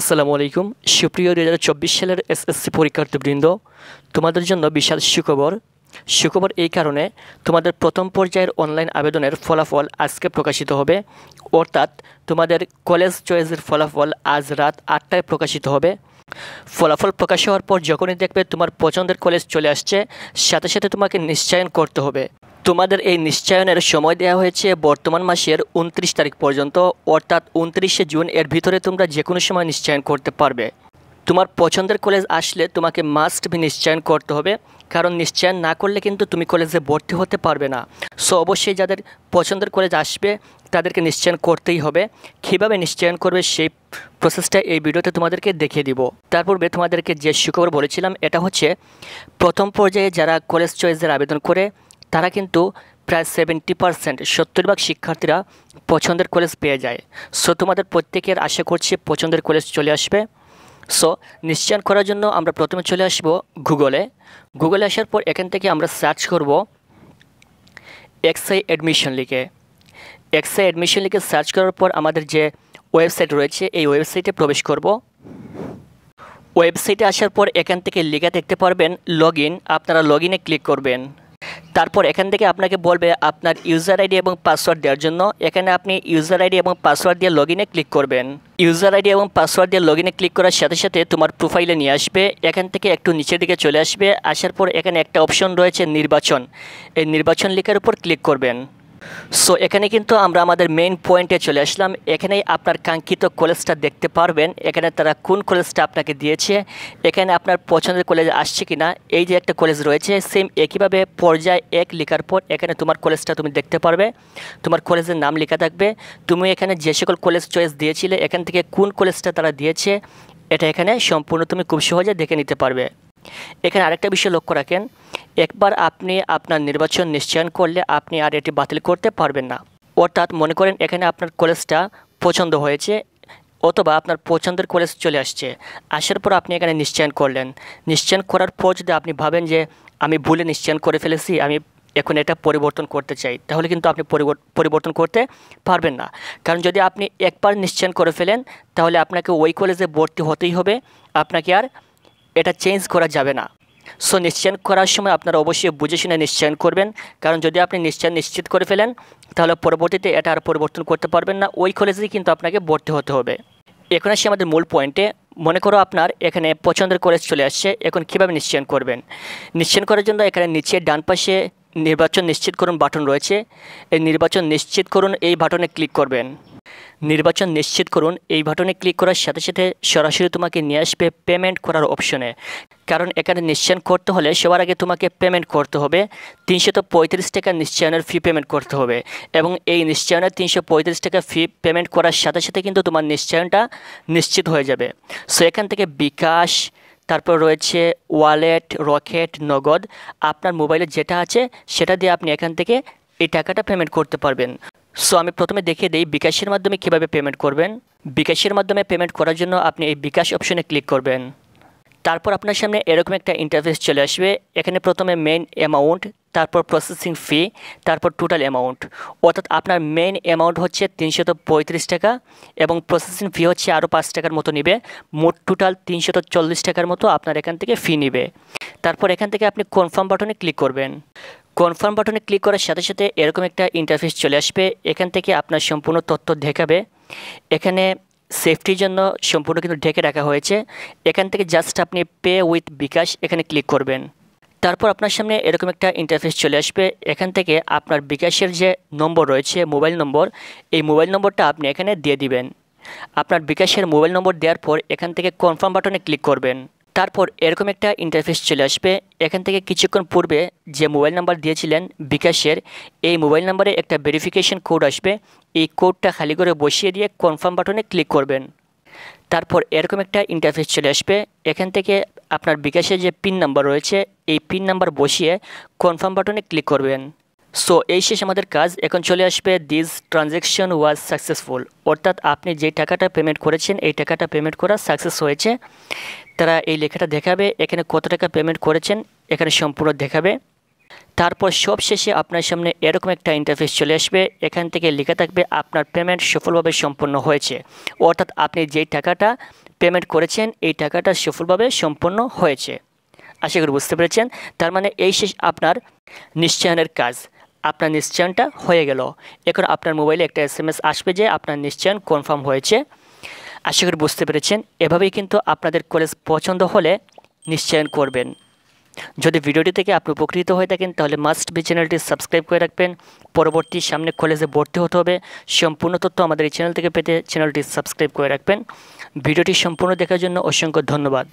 আসসালামু আলাইকুম সুপ্রিয় 2024 সালের এসএসসি পরীক্ষার্থীবৃন্দ, তোমাদের জন্য বিশাল সুখবর এই কারণে তোমাদের প্রথম পর্যায়ের অনলাইন আবেদনের ফলাফল আজকে প্রকাশিত হবে। অর্থাৎ তোমাদের কলেজ চয়েসের ফলাফল আজ রাত 8টায় প্রকাশিত হবে। ফলাফল প্রকাশ হওয়ার পর যখনই দেখবে তোমার পছন্দের কলেজ চলে আসছে, সাথে সাথে তোমাকে নিশ্চয়ন করতে হবে। তোমাদের এই নিশ্চয়নের সময় দেওয়া হয়েছে বর্তমান মাসের 29 তারিখ পর্যন্ত, অর্থাৎ 29শে জুন। এর ভিতরে তোমরা যে কোনো সময় নিশ্চয়ন করতে পারবে। তোমার পছন্দের কলেজ আসলে তোমাকে মাস্ট বি নিশ্চয়ন করতে হবে, কারণ নিশ্চয়ন না করলে কিন্তু তুমি কলেজে ভর্তি হতে পারবে না। সো অবশ্যই যাদের পছন্দের কলেজ আসবে তাদেরকে নিশ্চয়ন করতেই হবে। কীভাবে নিশ্চয়ন করবে সেই প্রসেসটা এই ভিডিওতে তোমাদেরকে দেখিয়ে দিব। তার পূর্বে তোমাদেরকে যে সুখবর বলেছিলাম, এটা হচ্ছে প্রথম পর্যায়ে যারা কলেজ চয়েসের আবেদন করে তারা কিন্তু প্রায় 70% 70% শিক্ষার্থীরা পছন্দের কলেজ পেয়ে যায়। সো তোমাদের প্রত্যেকের আশা করছি পছন্দের কলেজ চলে আসবে। সো নিশ্চয়ন করার জন্য আমরা প্রথমে চলে আসব গুগলে আসার পর এখান থেকে আমরা সার্চ করব এক্সআই অ্যাডমিশন লিখে সার্চ করার পর আমাদের যে ওয়েবসাইট রয়েছে এই ওয়েবসাইটে প্রবেশ করব। ওয়েবসাইটে আসার পর এখান থেকে লেখা দেখতে পারবেন লগ ইন। আপনারা লগ ইনে ক্লিক করবেন। তারপর এখান থেকে আপনাকে বলবে আপনার ইউজার আইডি এবং পাসওয়ার্ড দেওয়ার জন্য। এখানে আপনি ইউজার আইডি এবং পাসওয়ার্ড দিয়ে লগ ইনে ক্লিক করবেন। ইউজার আইডি এবং পাসওয়ার্ড দিয়ে লগ ইনে ক্লিক করার সাথে সাথে তোমার প্রোফাইলে নিয়ে আসবে। এখান থেকে একটু নিচের দিকে চলে আসবে। আসার পর এখানে একটা অপশন রয়েছে নির্বাচন। এই নির্বাচন লেখার উপর ক্লিক করবেন। সো এখানে কিন্তু আমরা আমাদের মেইন পয়েন্টে চলে আসলাম। এখানেই আপনার কাঙ্ক্ষিত কলেজটা দেখতে পারবেন। এখানে তারা কোন কলেজটা আপনাকে দিয়েছে, এখানে আপনার পছন্দের কলেজ আসছে কিনা। এই যে একটা কলেজ রয়েছে সেম একইভাবে পর্যায় 1 লেখার পর এখানে তোমার কলেজটা তুমি দেখতে পারবে। তোমার কলেজের নাম লেখা থাকবে। তুমি এখানে যে সকল কলেজ চয়েস দিয়েছিলে এখান থেকে কোন কলেজটা তারা দিয়েছে এটা এখানে সম্পূর্ণ তুমি খুব সহজে দেখে নিতে পারবে। এখানে আরেকটা বিষয় লক্ষ্য রাখেন, একবার আপনি আপনার নির্বাচন নিশ্চয়ন করলে আপনি আর এটি বাতিল করতে পারবেন না। অর্থাৎ মনে করেন এখানে আপনার কলেজটা পছন্দ হয়েছে অথবা আপনার পছন্দের কলেজ চলে আসছে, আসার পর আপনি এখানে নিশ্চয়ন করলেন। নিশ্চয়ন করার পর যদি আপনি ভাবেন যে আমি ভুলে নিশ্চয়ন করে ফেলেছি, আমি এখন এটা পরিবর্তন করতে চাই, তাহলে কিন্তু আপনি পরিবর্তন করতে পারবেন না। কারণ যদি আপনি একবার নিশ্চয়ন করে ফেলেন তাহলে আপনাকে ওই কলেজে ভর্তি হতেই হবে, আপনাকে আর এটা চেঞ্জ করা যাবে না। সো নিশ্চয়ন করার সময় আপনারা অবশ্যই বুঝে শুনে নিশ্চয়ন করবেন, কারণ যদি আপনি নিশ্চিত করে ফেলেন তাহলে পরবর্তীতে এটা আর পরিবর্তন করতে পারবেন না। ওই কলেজেই কিন্তু আপনাকে ভর্তি হতে হবে। এখন আসি আমাদের মূল পয়েন্টে। মনে করো আপনার এখানে পছন্দের কলেজ চলে আসছে, এখন কীভাবে নিশ্চয়ন করবেন? নিশ্চয়ন করার জন্য এখানে নিচে ডান পাশে নির্বাচন নিশ্চিত করুন বাটন রয়েছে। এই নির্বাচন নিশ্চিত করুন এই বাটনে ক্লিক করবেন। নির্বাচন নিশ্চিত করুন এই বাটনে ক্লিক করার সাথে সাথে সরাসরি তোমাকে নিয়ে আসবে পেমেন্ট করার অপশনে। কারণ এখানে নিশ্চয়ন করতে হলে সবার আগে তোমাকে পেমেন্ট করতে হবে। 335 টাকা নিশ্চয়নের ফি পেমেন্ট করতে হবে এবং এই নিশ্চয়নের 335 টাকা ফি পেমেন্ট করার সাথে সাথে কিন্তু তোমার নিশ্চয়নটা নিশ্চিত হয়ে যাবে। সো এখান থেকে বিকাশ, তারপর রয়েছে ওয়ালেট, রকেট, নগদ, আপনার মোবাইলে যেটা আছে সেটা দিয়ে আপনি এখান থেকে এই টাকাটা পেমেন্ট করতে পারবেন। সো আমি প্রথমে দেখিয়ে দিই বিকাশের মাধ্যমে কীভাবে পেমেন্ট করবেন। বিকাশের মাধ্যমে পেমেন্ট করার জন্য আপনি এই বিকাশ অপশনে ক্লিক করবেন। তারপর আপনার সামনে এরকম একটা ইন্টারফেস চলে আসবে। এখানে প্রথমে মেইন অ্যামাউন্ট, তারপর প্রসেসিং ফি, তারপর টোটাল অ্যামাউন্ট। অর্থাৎ আপনার মেইন অ্যামাউন্ট হচ্ছে 335 টাকা এবং প্রসেসিং ফি হচ্ছে আরও 5 টাকার মতো নেবে। মোট টোটাল 340 টাকার মতো আপনার এখান থেকে ফি নেবে। তারপর এখান থেকে আপনি কনফার্ম বাটনে ক্লিক করবেন। কনফার্ম বাটনে ক্লিক করার সাথে সাথে এরকম একটা ইন্টারফেস চলে আসবে। এখান থেকে আপনার সম্পূর্ণ তথ্য দেখাবে। এখানে সেফটির জন্য সম্পূর্ণ কিন্তু ঢেকে রাখা হয়েছে। এখান থেকে জাস্ট আপনি পে উইথ বিকাশ এখানে ক্লিক করবেন। তারপর আপনার সামনে এরকম একটা ইন্টারফেস চলে আসবে। এখান থেকে আপনার বিকাশের যে নম্বর রয়েছে মোবাইল নম্বর, এই মোবাইল নম্বরটা আপনি এখানে দিয়ে দিবেন। আপনার বিকাশের মোবাইল নম্বর দেওয়ার পর এখান থেকে কনফার্ম বাটনে ক্লিক করবেন। তারপর এরকম একটা ইন্টারফেস চলে আসবে। এখান থেকে কিছুক্ষণ পূর্বে যে মোবাইল নাম্বার দিয়েছিলেন বিকাশের, এই মোবাইল নাম্বারে একটা ভেরিফিকেশন কোড আসবে। এই কোডটা খালি করে বসিয়ে দিয়ে কনফার্ম বাটনে ক্লিক করবেন। তারপর এরকম একটা ইন্টারফেস চলে আসবে। এখান থেকে আপনার বিকাশের যে পিন নাম্বার রয়েছে এই পিন নাম্বার বসিয়ে কনফার্ম বাটনে ক্লিক করবেন। সো এই শেষ আমাদের কাজ। এখন চলে আসবে দিস ট্রানজ্যাকশন ওয়াজ সাকসেসফুল, অর্থাৎ আপনি যে টাকাটা পেমেন্ট করেছেন এই টাকাটা পেমেন্ট করা সাকসেস হয়েছে। তারা এই লেখাটা দেখাবে, এখানে কত টাকা পেমেন্ট করেছেন এখানে সম্পূর্ণ দেখাবে। তারপর সবশেষে আপনার সামনে এরকম একটা ইন্টারফেস চলে আসবে। এখান থেকে লেখা থাকবে আপনার পেমেন্ট সফলভাবে সম্পন্ন হয়েছে, অর্থাৎ আপনি যেই টাকাটা পেমেন্ট করেছেন এই টাকাটা সফলভাবে সম্পন্ন হয়েছে। আশা করি বুঝতে পেরেছেন। তার মানে এই শেষ আপনার নিশ্চয়নের কাজ। আপনার নিশ্চয়নটা হয়ে গেল। এখন আপনার মোবাইলে একটা SMS আসবে যে আপনার নিশ্চয়ন কনফার্ম হয়েছে। আশা করি বুঝতে পেরেছেন। এভাবেই কিন্তু আপনাদের কলেজ পছন্দ হলে নিশ্চয়ন করবেন। যদি ভিডিওটি থেকে আপনি উপকৃত হয়ে থাকেন তাহলে মাস্ট বি চ্যানেলটি সাবস্ক্রাইব করে রাখবেন। পরবর্তী সামনে কলেজে ভর্তি হতে হবে, সম্পূর্ণ তথ্য আমাদের এই চ্যানেল থেকে পেতে চ্যানেলটি সাবস্ক্রাইব করে রাখবেন। ভিডিওটি সম্পূর্ণ দেখার জন্য অসংখ্য ধন্যবাদ।